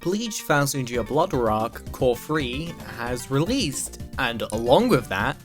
Bleach 1000 Year Blood Rock Core 3 has released, and along with that,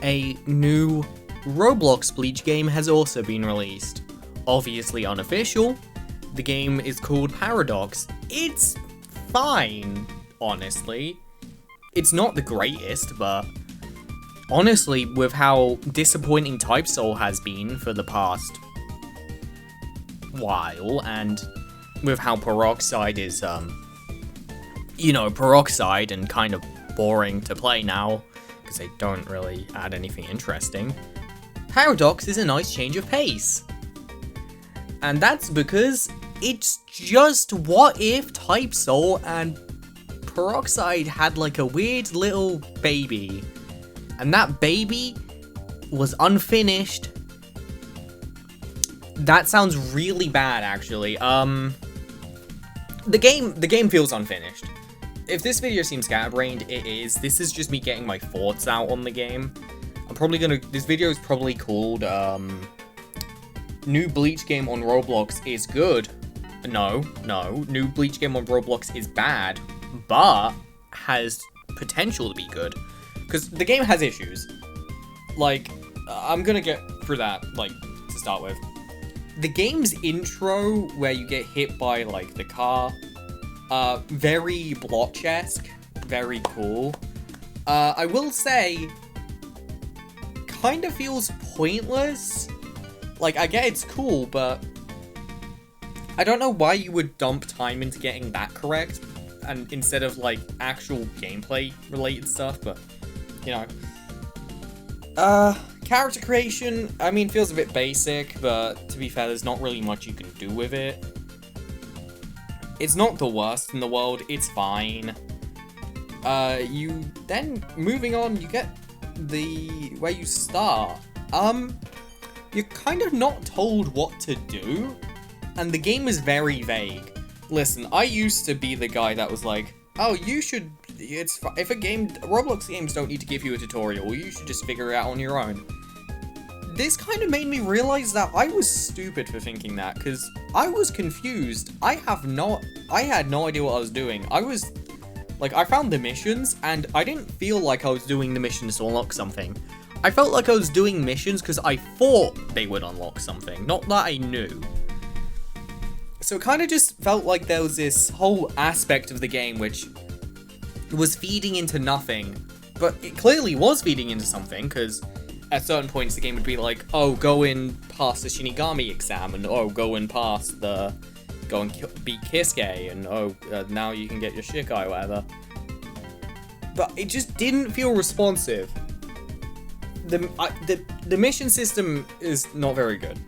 a new Roblox Bleach game has also been released. Obviously unofficial, the game is called Paradox. It's fine, honestly. It's not the greatest, but honestly, with how disappointing typesoul has been for the past while, and with how peroxide is, peroxide and kind of boring to play now, because they don't really add anything interesting, Paradox is a nice change of pace. And that's because it's just what if typesoul and peroxide had like a weird little baby, and that baby was unfinished. That sounds really bad, actually. The game feels unfinished. If this video seems scatterbrained, it is. This is just me getting my thoughts out on the game. This video is probably called, New Bleach game on Roblox is good. No. New Bleach game on Roblox is bad, but has potential to be good. Because the game has issues. Like, I'm gonna get through that, like, to start with. The game's intro, where you get hit by, like, the car, very Blotch-esque, very cool. I will say, kind of feels pointless. Like, I get it's cool, but I don't know why you would dump time into getting that correct, and instead of, like, actual gameplay-related stuff, but, you know. Character creation, I mean, feels a bit basic, but to be fair, there's not really much you can do with it. It's not the worst in the world, it's fine. Moving on, you get where you start. You're kind of not told what to do, and the game is very vague. Listen, I used to be the guy that was like, oh, Roblox games don't need to give you a tutorial, you should just figure it out on your own. This kind of made me realize that I was stupid for thinking that, because I was confused. I had no idea what I was doing. I found the missions, and I didn't feel like I was doing the missions to unlock something. I felt like I was doing missions because I thought they would unlock something, not that I knew. So it kind of just felt like there was this whole aspect of the game which was feeding into nothing, but it clearly was feeding into something, because at certain points the game would be like, oh, go and pass the Shinigami exam, and oh, go and beat Kisuke, and now you can get your Shikai, whatever. But it just didn't feel responsive. The mission system is not very good.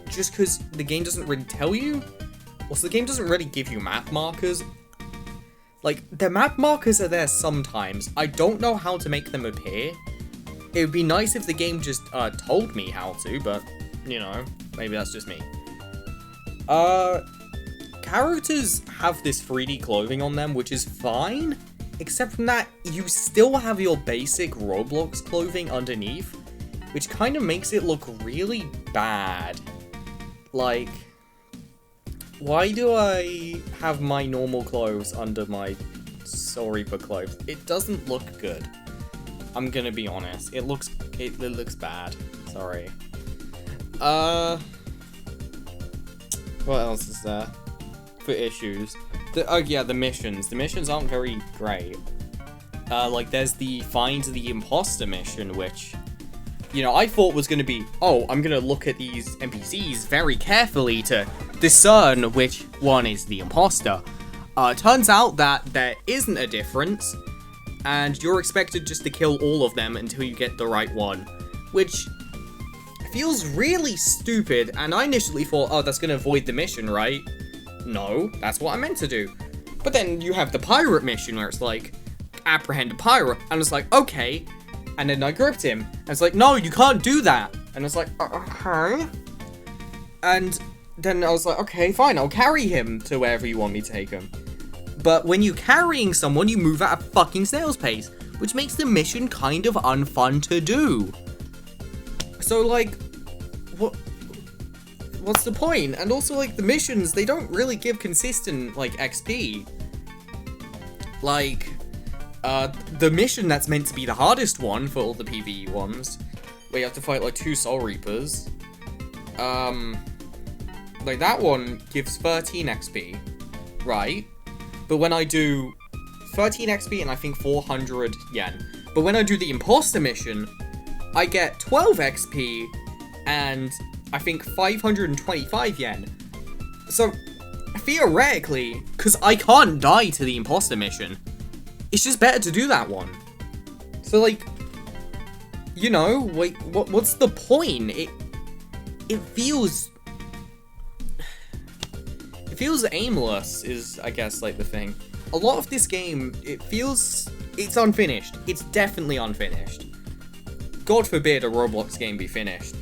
Just because the game doesn't really tell you. Also, the game doesn't really give you map markers. Like, the map markers are there sometimes. I don't know how to make them appear. It would be nice if the game just told me how to, but, you know, maybe that's just me. Characters have this 3D clothing on them, which is fine. Except from that, you still have your basic Roblox clothing underneath, which kind of makes it look really bad. Like, why do I have my normal clothes under my Storybook clothes? It doesn't look good. I'm gonna be honest. It looks bad. Sorry. What else is there for issues? The missions. The missions aren't very great. Like, there's the Find the Imposter mission, which, you know, I thought was gonna be, oh, I'm gonna look at these NPCs very carefully to discern which one is the imposter. Turns out that there isn't a difference, and you're expected just to kill all of them until you get the right one, which feels really stupid, and I initially thought, oh, that's gonna avoid the mission, right? No, that's what I meant to do. But then you have the pirate mission where it's like, apprehend a pirate, and it's like, okay, and then I gripped him, and it's like, no, you can't do that, and it's like, okay, and then I was like, okay, fine, I'll carry him to wherever you want me to take him. But when you're carrying someone, you move at a fucking snail's pace, which makes the mission kind of unfun to do. So, like, what's the point? And also, like, the missions, they don't really give consistent, like, XP. Like, the mission that's meant to be the hardest one for all the PvE ones, where you have to fight, like, 2 Soul Reapers, like, that one gives 13 XP, right? But when I do 13 XP and I think 400 yen, but when I do the Imposter mission, I get 12 XP and I think 525 yen. So, theoretically, because I can't die to the Imposter mission, it's just better to do that one. So, like, you know, like, what's the point? It feels aimless, is, I guess, like, the thing. A lot of this game, it's unfinished. It's definitely unfinished. God forbid a Roblox game be finished.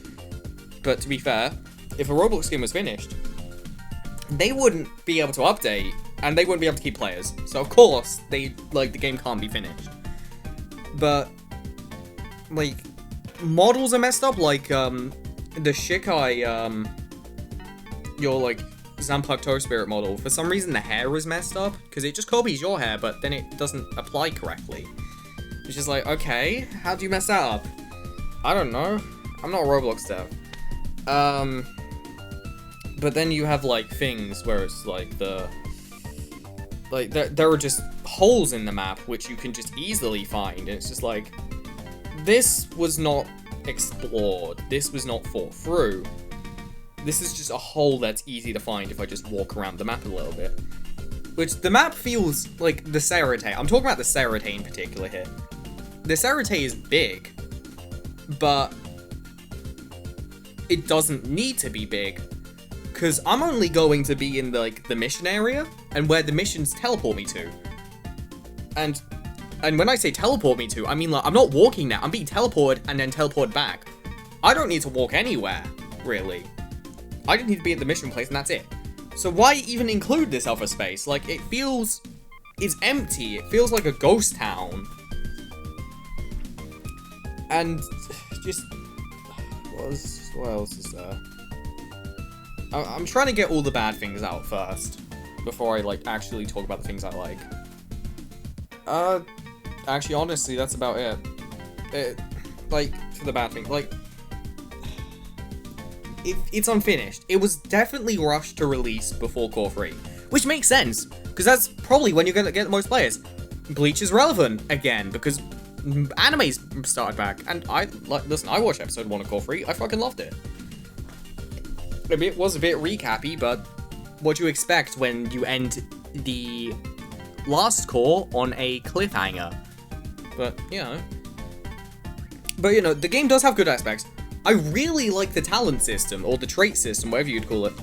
But to be fair, if a Roblox game was finished, they wouldn't be able to update, and they wouldn't be able to keep players. So of course, the game can't be finished. But, like, models are messed up, like, the Shikai, your, like, Zanpakuto Toe Spirit model. For some reason, the hair is messed up, because it just copies your hair, but then it doesn't apply correctly. It's just like, okay, how do you mess that up? I don't know. I'm not a Roblox dev. But then you have, like, things where it's, like, there are just holes in the map which you can just easily find, and it's just like, this was not explored, this was not thought through. This is just a hole that's easy to find if I just walk around the map a little bit. Which, the map feels like the Serite. I'm talking about the Serite in particular here. The Serite is big, but it doesn't need to be big, because I'm only going to be in, like, the mission area, and where the missions teleport me to. And when I say teleport me to, I mean, like, I'm not walking now, I'm being teleported and then teleported back. I don't need to walk anywhere, really. I just need to be at the mission place and that's it. So why even include this other space? Like, it's empty, it feels like a ghost town. And just, what else is there? I'm trying to get all the bad things out first, before I, like, actually talk about the things I like. Actually, honestly, that's about it. Like, for the bad thing, like, it's unfinished. It was definitely rushed to release before Core 3, which makes sense, because that's probably when you're gonna get the most players. Bleach is relevant, again, because anime's started back, and listen, I watched episode 1 of Core 3, I fucking loved it. It was a bit recappy, but what do you expect when you end the last core on a cliffhanger? But, you know. But, you know, the game does have good aspects. I really like the talent system, or the trait system, whatever you'd call it.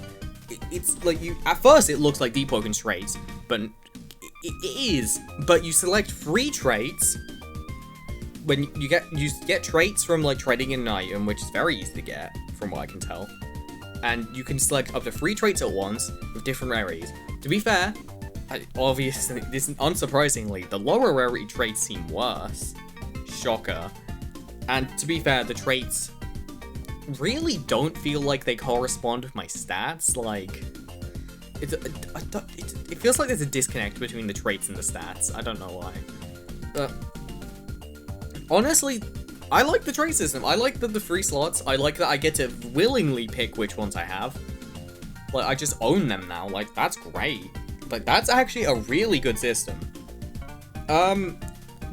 It's like, at first it looks like Deepwoken's traits, but it is. But you select 3 traits when you get traits from, like, trading in an item, which is very easy to get, from what I can tell. And you can select up to 3 traits at once with different rarities. To be fair, obviously, unsurprisingly, the lower rarity traits seem worse. Shocker. And to be fair, the traits really don't feel like they correspond with my stats. Like, it feels like there's a disconnect between the traits and the stats. I don't know why. But honestly, I like the trait system. I like the 3 slots. I like that I get to willingly pick which ones I have. Like, I just own them now. Like, that's great. Like, that's actually a really good system.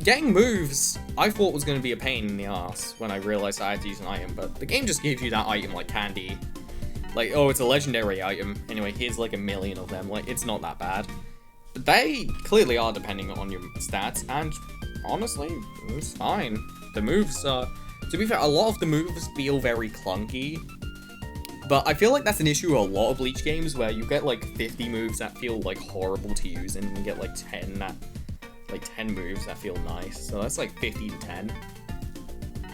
Getting moves, I thought was going to be a pain in the ass when I realized I had to use an item, but the game just gives you that item like candy. Like, oh, it's a legendary item. Anyway, here's like a million of them. Like, it's not that bad. They clearly are depending on your stats, and honestly, it's fine. The moves, to be fair, a lot of the moves feel very clunky, but I feel like that's an issue with a lot of Bleach games, where you get like 50 moves that feel like horrible to use, and you get like 10 moves that feel nice. So that's like 50 to 10.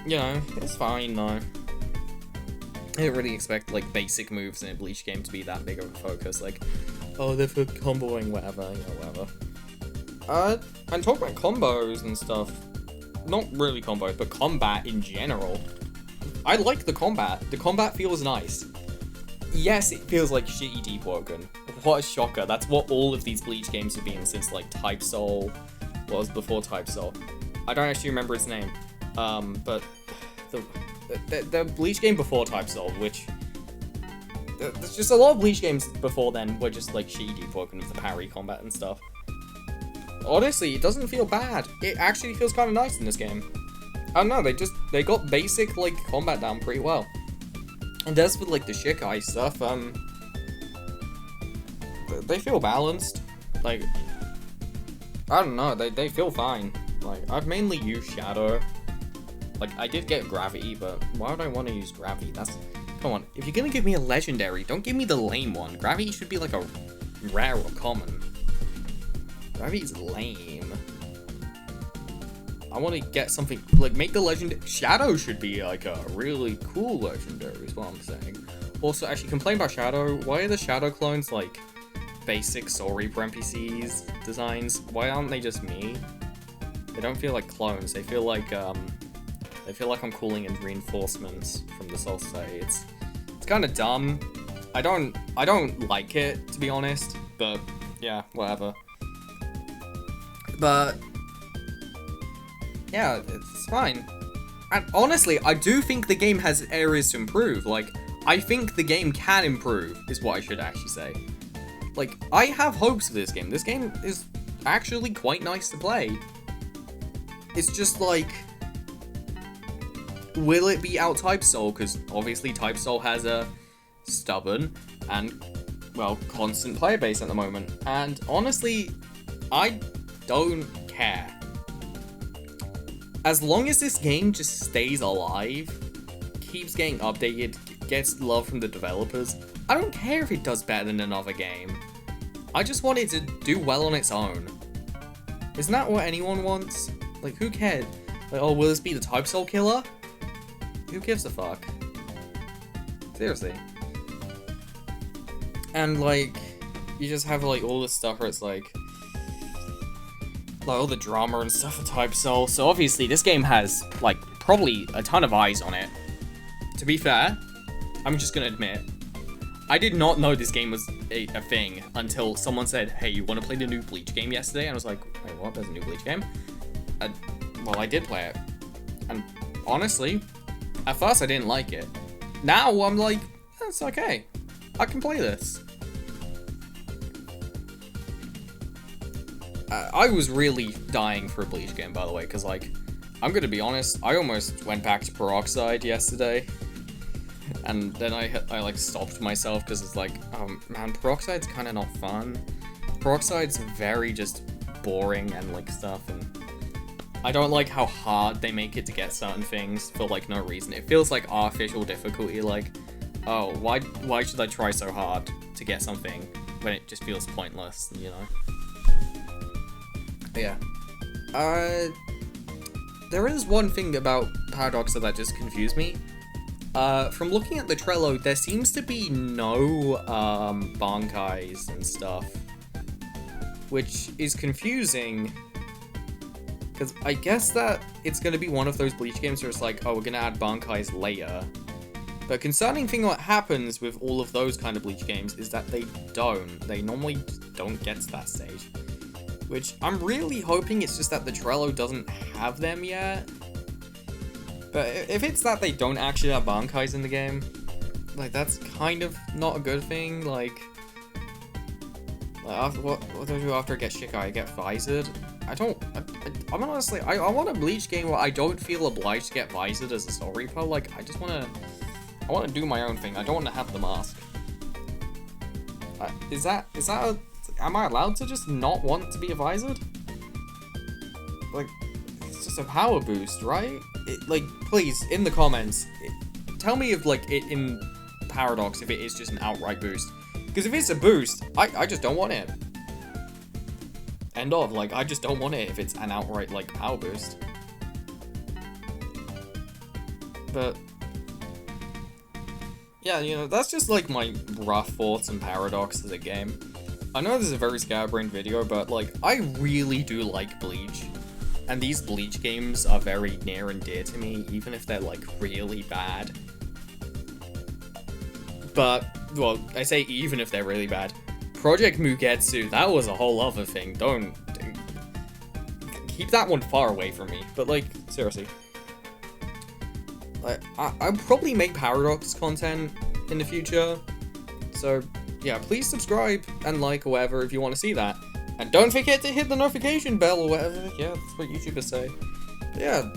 You know, it's fine though. I didn't really expect like basic moves in a Bleach game to be that big of a focus. Like, oh, they're for comboing, whatever, you know, whatever. And talk about combos and stuff. Not really combos, but combat in general. I like the combat. The combat feels nice. yes, it feels like shitty deep woken. What a shocker. That's what all of these Bleach games have been since, like, typesoul was before typesoul. I don't actually remember its name. But the Bleach game before typesoul, which... There's just a lot of Bleach games before then were just, like, shitty deep woken with the parry combat and stuff. Honestly, it doesn't feel bad. It actually feels kind of nice in this game. I don't know, they got basic, like, combat down pretty well. And as with, like, the Shikai stuff, they feel balanced. Like, I don't know, they feel fine. Like, I've mainly used Shadow. Like, I did get Gravity, but why would I want to use Gravity? Come on, if you're gonna give me a Legendary, don't give me the lame one. Gravity should be, like, a rare or common. Gravity's lame. I want to get something, like, make the legendary. Shadow should be, like, a really cool legendary, is what I'm saying. Also, actually, complain about Shadow. Why are the Shadow clones, like, basic Soul Reaper NPCs designs? Why aren't they just me? They don't feel like clones. They feel like I'm calling in reinforcements from the Soul Society. It's kind of dumb. I don't like it, to be honest, but, yeah, whatever. But... yeah, it's fine. And honestly, I do think the game has areas to improve. Like, I think the game can improve, is what I should actually say. Like, I have hopes for this game. This game is actually quite nice to play. It's just like... will it be out typesoul? Because obviously typesoul has a stubborn and, well, constant player base at the moment. And honestly, I don't care. As long as this game just stays alive, keeps getting updated, gets love from the developers, I don't care if it does better than another game. I just want it to do well on its own. Isn't that what anyone wants? Like, who cared? Like, oh, will this be the typesoul killer? Who gives a fuck? Seriously. And, like, you just have, like, all this stuff where it's like all the drama and stuff for typesoul. So obviously this game has, like, probably a ton of eyes on it. To be fair, I'm just gonna admit, I did not know this game was a thing until someone said, hey, you want to play the new Bleach game yesterday? And I was like, wait, what? There's a new Bleach game? Well, I did play it. And honestly, at first I didn't like it. Now I'm like, it's okay. I can play this. I was really dying for a Bleach game, by the way, because, like, I'm gonna be honest, I almost went back to Peroxide yesterday, and then I like, stopped myself, because it's like, man, Peroxide's kind of not fun. Peroxide's very just boring and, like, stuff, and I don't like how hard they make it to get certain things for, like, no reason. It feels like artificial difficulty, like, oh, why should I try so hard to get something when it just feels pointless, you know? Yeah. There is one thing about Paradoxa that just confused me. From looking at the Trello, there seems to be no, Bankais and stuff. Which is confusing. Because I guess that it's going to be one of those Bleach games where it's like, oh, we're going to add Bankais later. But concerning thing what happens with all of those kind of Bleach games is that they don't. They normally don't get to that stage. Which I'm really hoping it's just that the Trello doesn't have them yet. But if it's that they don't actually have Bankais in the game, like, that's kind of not a good thing. Like after, what do I do after I get Shikai? I get Visored? I'm honestly, I want a Bleach game where I don't feel obliged to get Visored as a Soul Reaper. Like, I want to do my own thing. I don't want to have the mask. Am I allowed to just not want to be a Visored? Like, it's just a power boost, right? Like, please, in the comments, tell me if, like, it in Paradox, if it is just an outright boost. Because if it's a boost, I just don't want it. End of. Like, I just don't want it if it's an outright, like, power boost. But yeah, you know, that's just, like, my rough thoughts on Paradox as a game. I know this is a very scatterbrained video, but, like, I really do like Bleach. And these Bleach games are very near and dear to me, even if they're, like, really bad. But well, I say even if they're really bad. Project Mugetsu, that was a whole other thing. Don't keep that one far away from me. But like, seriously. I'll probably make Paradox content in the future. So, yeah, please subscribe and like or whatever if you want to see that. And don't forget to hit the notification bell or whatever. Yeah, that's what YouTubers say. But yeah,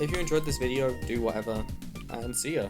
if you enjoyed this video, do whatever. And see ya.